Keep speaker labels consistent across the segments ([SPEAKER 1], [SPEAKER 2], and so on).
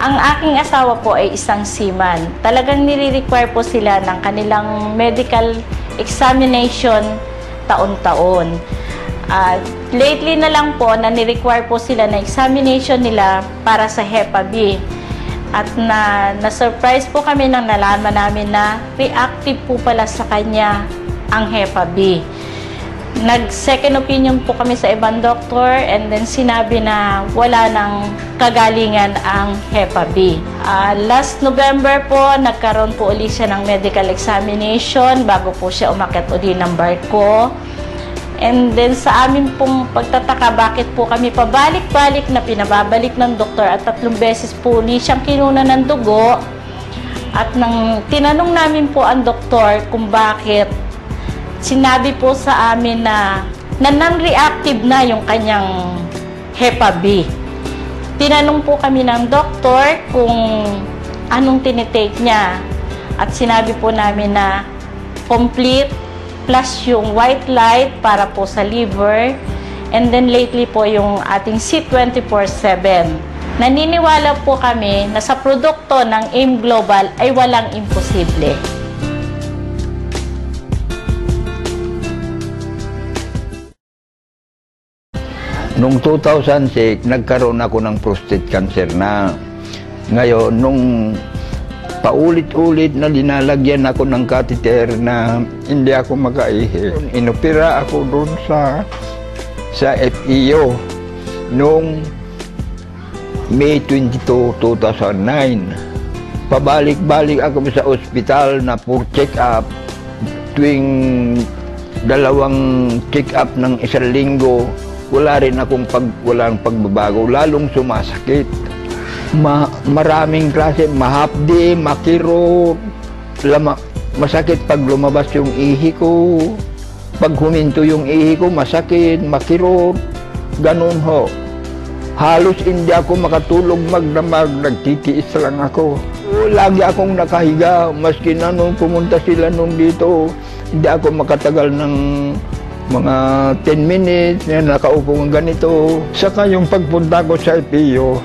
[SPEAKER 1] Ang aking asawa po ay isang seaman. Talagang nire-require po sila ng kanilang medical examination taon-taon. Lately na lang po na ni-require po sila na examination nila para sa Hepa B. At na-surprise po kami nang nalaman namin na reactive po pala sa kanya ang Hepa B. Nag-second opinion po kami sa ibang doktor and then sinabi na wala nang kagalingan ang Hepa B. Last November po, nagkaroon po uli siya ng medical examination bago po siya umakyat uli ng barko. And then sa amin pong pagtataka, bakit po kami pabalik-balik na pinababalik ng doktor at 3 beses po uli siyang kinuna ng dugo. At nang tinanong namin po ang doktor kung bakit, sinabi po sa amin na non-reactive na yung kanyang Hepa B. Tinanong po kami ng doktor kung anong tinitake niya. At sinabi po namin na complete plus yung white light para po sa liver. And then lately po yung ating C24/7. Naniniwala po kami na sa produkto ng AIM Global ay walang imposible.
[SPEAKER 2] Noong 2006, nagkaroon ako ng prostate cancer na. Ngayon, nung paulit-ulit na linalagyan ako ng catheter na hindi ako makaihi, inopera ako doon sa FEO noong May 22, 2009. Pabalik-balik ako sa ospital na for check-up tuwing 2 check-up ng 1 linggo. Wala rin akong walang pagbabago, lalong sumasakit. Maraming klase, mahapdi, makirot, masakit pag lumabas yung ihi ko. Pag huminto yung ihi ko, masakit, makirot, ganun ho. Halos hindi ako makatulog magdamag, nagtitiis lang ako. Lagi akong nakahiga, maski na nung pumunta sila nung dito, hindi ako makatagal ng mga 10 minutes na nakaupo ng ganito. Saka yung pagpunta ko sa FEO,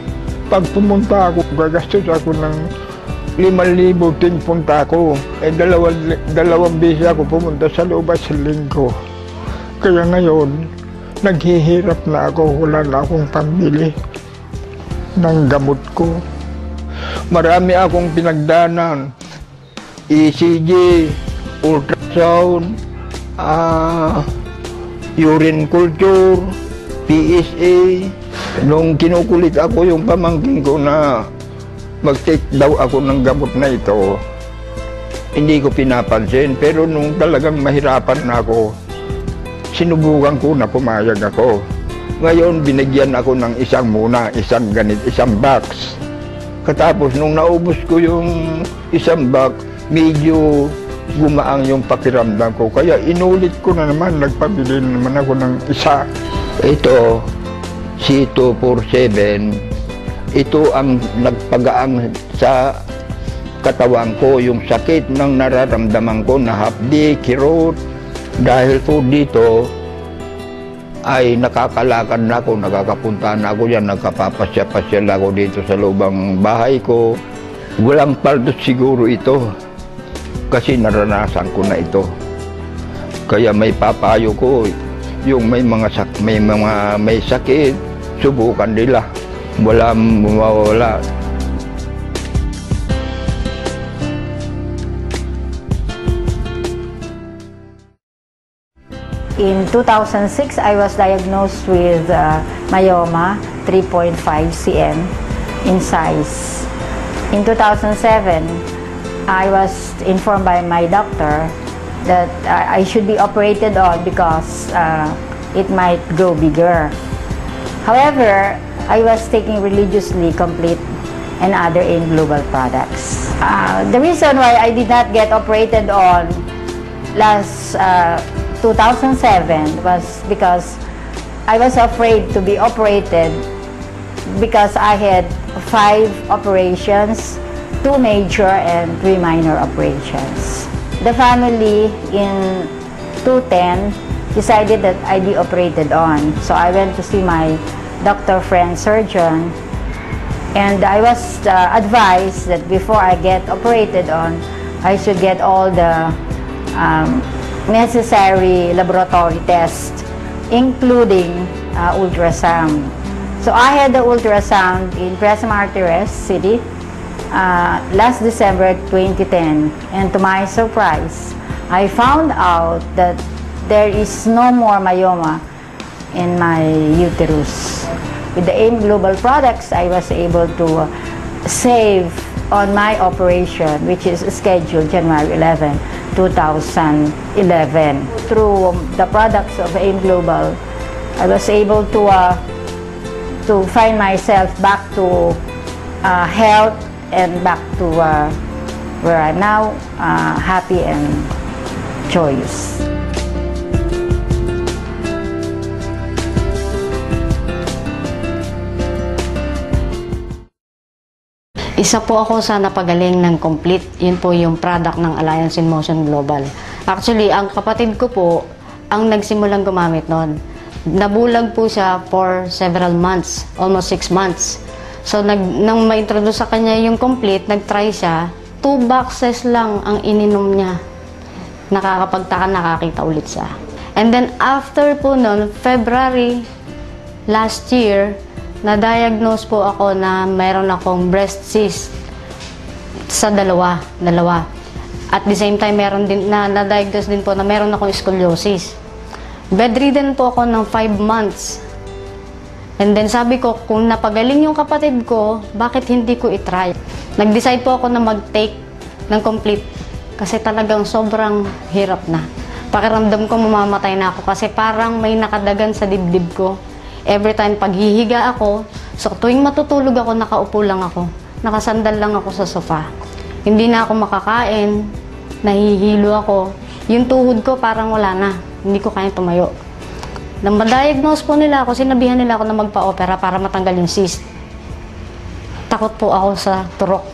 [SPEAKER 2] pag pumunta ako, gagastos ako ng 5,000 ting punta ako. Dalawang beses ako pumunta sa loob sa linggo. Kaya ngayon, naghihirap na ako, wala na akong pambili ng gamot ko. Marami akong pinagdanan, ECG, ultrasound, urine culture, PSA. Nung kinukulit ako yung pamangkin ko na mag-take daw ako ng gamot na ito, hindi ko pinapansin. Pero nung talagang mahirapan na ako, sinubukan ko na pumayag ako. Ngayon, binigyan ako ng isang box. Katapos, nung naubos ko yung isang box, medyo gumaang yung pakiramdam ko. Kaya inulit ko na naman, nagpabili naman ako ng isa. Ito, C247, ito ang nagpagaang sa katawan ko, yung sakit ng nararamdaman ko na hapdi, kirot. Dahil po dito, ay nakakalakad na ako, nakakapunta na ako yan, nagkapapasya-pasya ako dito sa lubang bahay ko. Walang paldos siguro ito, kasi naranasan ko na ito. Kaya may papayo ko, yung may sakit, subukan nila. Walang mawawala.
[SPEAKER 3] In 2006, I was diagnosed with myoma, 3.5 cm in size. In 2007, I was informed by my doctor that I should be operated on because it might grow bigger. However, I was taking religiously Complete and other AIM Global products. The reason why I did not get operated on last 2007 was because I was afraid to be operated because I had 5 operations, 2 major and 3 minor operations. The family in 2010 decided that I'd be operated on. So I went to see my doctor friend surgeon And I was advised that before I get operated on, I should get all the necessary laboratory tests, including ultrasound. So I had the ultrasound in Quezon Martires City last December 2010, and to my surprise, I found out that there is no more myoma in my uterus. With the AIM Global products, I was able to save on my operation, which is scheduled January 11, 2011. Through the products of AIM Global, I was able to find myself back to health and back to where I'm now, happy and joyous.
[SPEAKER 4] Isa po ako sa napagaling ng Complete. Yun po yung product ng Alliance in Motion Global. Actually, ang kapatid ko po ang nagsimulang gumamit nun. Nabulag po siya for several months, almost 6 months. So, nang ma-introduce sa kanya yung Complete, nag-try siya, 2 boxes lang ang ininom niya. Nakakapagtaka, nakakita ulit siya. And then, after po nun, February last year, na-diagnose po ako na mayroon akong breast cyst sa dalawa. At the same time, meron din na-diagnose din po na meron akong scoliosis. Bedridden po ako ng 5 months. And then sabi ko, kung napagaling yung kapatid ko, bakit hindi ko itry? Nag-decide po ako na mag-take ng Complete kasi talagang sobrang hirap na. Pakiramdam ko mamamatay na ako kasi parang may nakadagan sa dibdib ko. Every time paghihiga ako, so tuwing matutulog ako, nakaupo lang ako. Nakasandal lang ako sa sofa. Hindi na ako makakain, nahihilo ako. Yung tuhod ko parang wala na, hindi ko kaya tumayo. Nang ma-diagnose po nila ako, sinabihan nila ako na magpa-opera para matanggal yung cyst. Takot po ako sa turok.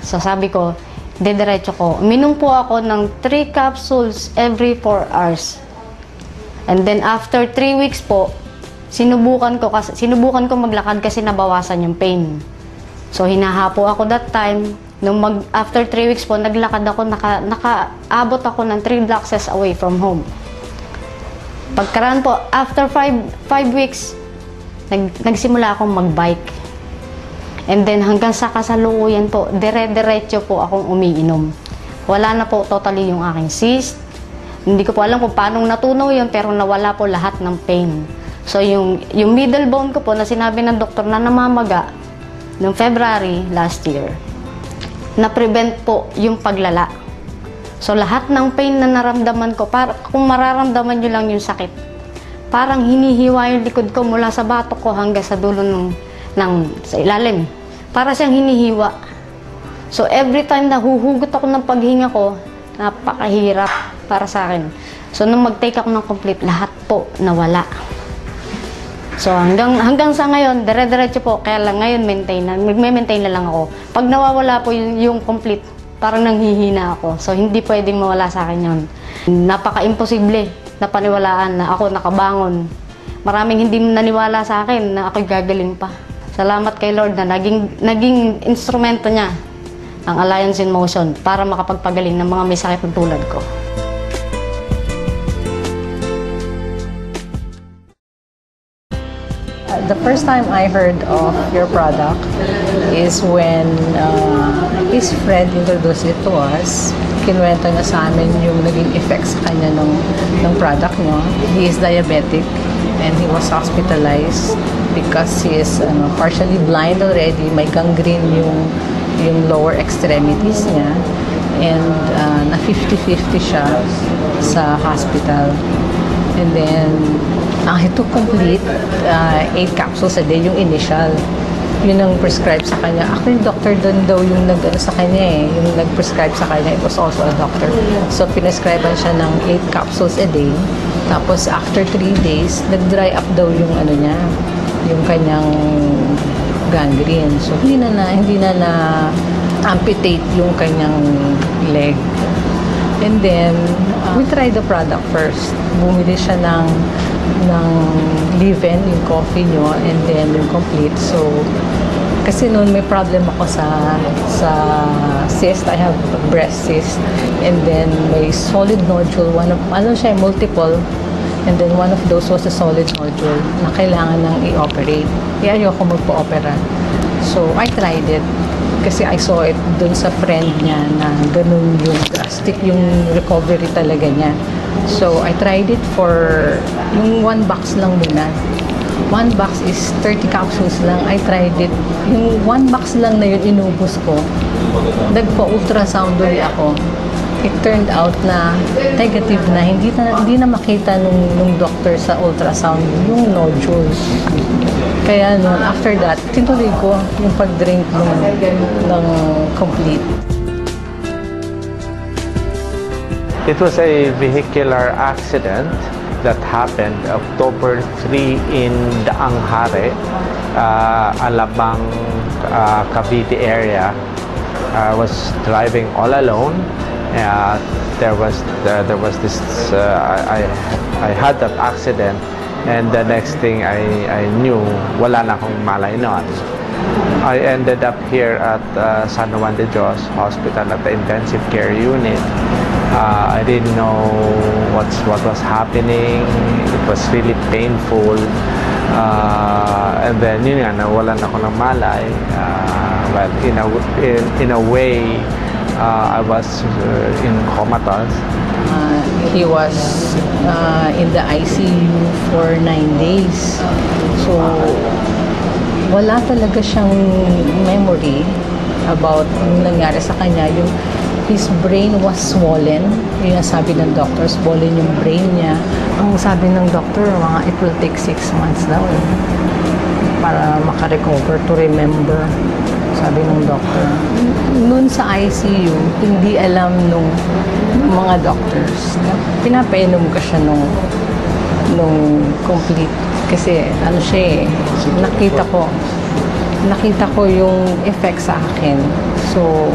[SPEAKER 4] So sabi ko, dediretso ko. Uminom po ako ng 3 capsules every 4 hours. And then after 3 weeks po, sinubukan ko maglakad kasi nabawasan yung pain. So hinahapo ako that time. After 3 weeks po, naglakad ako, nakaabot ako ng 3 blocks away from home. Pagkaraan po, after 5 weeks, nagsimula akong magbike. And then hanggang sa kasalukuyan po, dire-diretso po akong umiinom. Wala na po totally yung aking cyst. Hindi ko po alam kung paano natunaw yun, pero nawala po lahat ng pain. So, yung middle bone ko po na sinabi ng doktor na namamaga noong February last year, na-prevent po yung paglala. So, lahat ng pain na naramdaman ko, kung mararamdaman nyo lang yung sakit, parang hinihiwa yung likod ko mula sa batok ko hanggang sa dulo sa ilalim. Para siyang hinihiwa. So, every time na huhugot ako ng paghinga ko, napakahirap para sa akin. So, nung mag-take ako ng Complete, lahat po nawala. So, hanggang sa ngayon, dire-diretso po. Kaya lang ngayon, magme-maintain na lang ako. Pag nawawala po yung Complete, parang nanghihina ako. So, hindi pwedeng mawala sa akin yun. Napaka-imposible na paniwalaan na ako nakabangon. Maraming hindi naniwala sa akin na ako'y gagaling pa. Salamat kay Lord na naging instrumento niya ang Alliance in Motion para makapagpagaling ng mga may sakit na tulad ko.
[SPEAKER 5] The first time I heard of your product is when his friend introduced it to us. Kinuwento niya sa amin yung naging effects sa kanya ng product niyo. He is diabetic and he was hospitalized because he is partially blind already. May gangrene yung lower extremities niya. And na 50-50 siya sa hospital. And then, he took Complete 8 capsules a day, yung initial. Yun ang prescribe sa kanya. Actually, doctor doon daw yung sa kanya yung nag-prescribe sa kanya. It was also a doctor. So, pinescribean siya ng 8 capsules a day. Tapos, after 3 days, nag-dry up daw yung niya, yung kanyang gangrene. So, hindi na amputate yung kanyang leg. And then, we tried the product first. Bumili siya ng leave-in, yung coffee nyo, and then yung Complete. So, Kasi noon may problem ako sa cyst. I have breast cyst. And then may solid nodule. Multiple. And then one of those was a solid nodule na kailangan nang i-operate. Ayoko magpa-opera. So, I tried it. Kasi I saw it dun sa friend niya na ganun yung drastic yung recovery talaga niya. So, I tried it for yung 1 box lang muna. 1 box is 30 capsules lang. I tried it. Yung 1 box lang na yun, inubos ko. Nagpa-ultrasound ulit ako. It turned out na negative na. Hindi na makita nung doctor sa ultrasound yung nodules. Kaya noon, after that, tinuloy ko yung pag-drink ng complete.
[SPEAKER 6] It was a vehicular accident that happened October 3 in Daanghare, Alabang, Cavite area. I was driving all alone. There was this. I had that accident, and the next thing I knew, wala na akong malay noon. I ended up here at San Juan de Dios Hospital at the intensive care unit. I didn't know what was happening. It was really painful. And then yun nga, nawalan ako ng malay. But in a way, I was in comatose.
[SPEAKER 5] He was in the ICU for 9 days. So, wala talaga siyang memory about yung nangyari sa kanya. His brain was swollen. Yung sabi ng doctor, swollen yung brain niya. Ang sabi ng doctor, it will take 6 months daw para makarecover, to remember. Sabi ng doctor. Noon sa ICU, hindi alam nung mga doctors na pinapainom ka siya nung complete. Kasi siya nakita ko yung effect sa akin. So,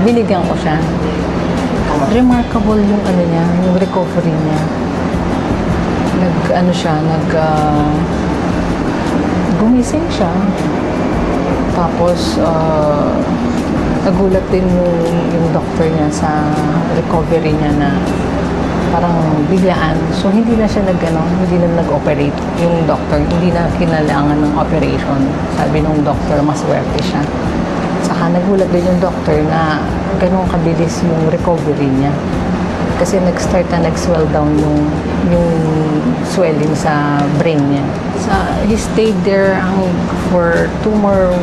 [SPEAKER 5] binigyan ko siya. Remarkable yung yung recovery niya. Gumising siya. Tapos, nagulat din yung doctor niya sa recovery niya na parang biglaan. So, hindi na siya hindi na nag-operate. Yung doctor, hindi na kinailangan ng operation. Sabi nung doctor, maswerte siya. Saka nagulat din yung doctor na ganun kabilis yung recovery niya. Kasi nag-start na nag-swell down yung swelling sa brain niya. He stayed there for 2 more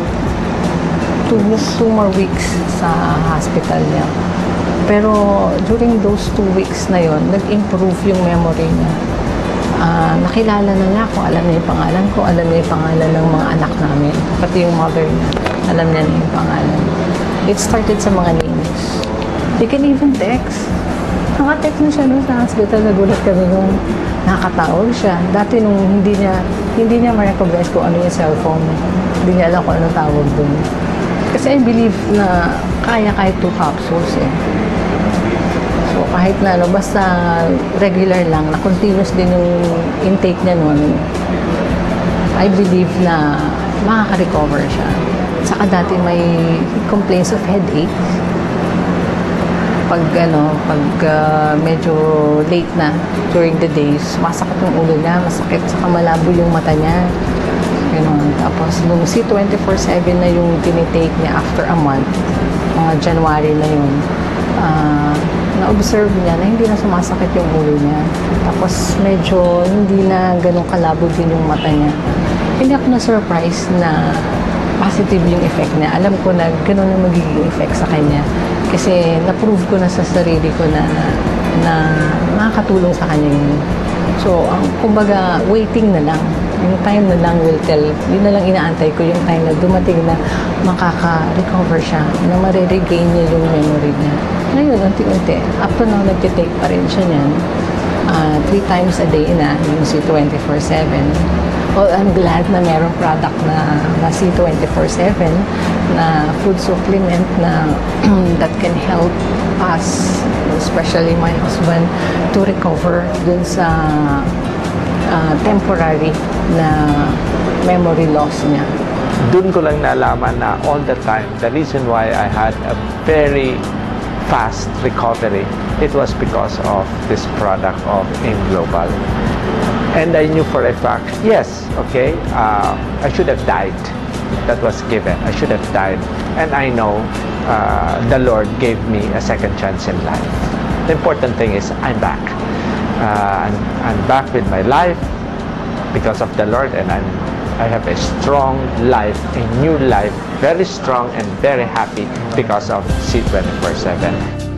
[SPEAKER 5] weeks sa hospital niya. Pero during those 2 weeks na yon, nag-improve yung memory niya. Nakilala na niya ako, alam niya yung pangalan ko, alam niya yung pangalan ng mga anak namin, pati yung mother niya, alam niya na yung pangalan. It started sa mga names. He can even text. Naka-text na siya sa hospital, nagulat kami nung nakakatawag siya. Dati nung hindi niya ma-recognize kung ano yung cellphone. Hindi niya alam kung ano tawag dun. Kasi I believe na kaya kahit 2 capsules So kahit na basta regular lang, na continuous din yung intake niya nun, I believe na makaka-recover siya. Saka dati may complaints of headache. Pag medyo late na during the days, masakit yung ulo niya, masakit, saka malabo yung mata niya. Tapos nung C24/7 na yung tinitake niya after a month, mga January na yun, na-observe niya na hindi na sumasakit yung ulo niya. Tapos medyo hindi na ganun kalabo din yung mata niya. Hindi ako na-surprise na positive yung effect niya. Alam ko na ganun na magiging effect sa kanya. Kasi na-prove ko na sa sarili ko na makakatulong sa kanya yun. So, kumbaga, waiting na lang. Yung time na lang will tell. Yun na lang inaantay ko, yung time na dumating na makaka-recover siya, na mariregain niya yung memory niya. Ngayon, unti-unti, up to now, nagtitake pa rin siya niyan. 3 times a day na, yung C24/7. Well, I'm glad na merong product na C24/7 na food supplement na that can help us, especially my husband, to recover dun sa temporary na memory loss niya.
[SPEAKER 6] Doon ko lang nalaman na all the time, the reason why I had a very fast recovery, it was because of this product of AIM Global. And I knew for a fact, yes, okay, I should have died. That was given. I should have died. And I know the Lord gave me a second chance in life. The important thing is I'm back. I'm back with my life because of the Lord, and I have a strong life, a new life, very strong and very happy because of C24/7.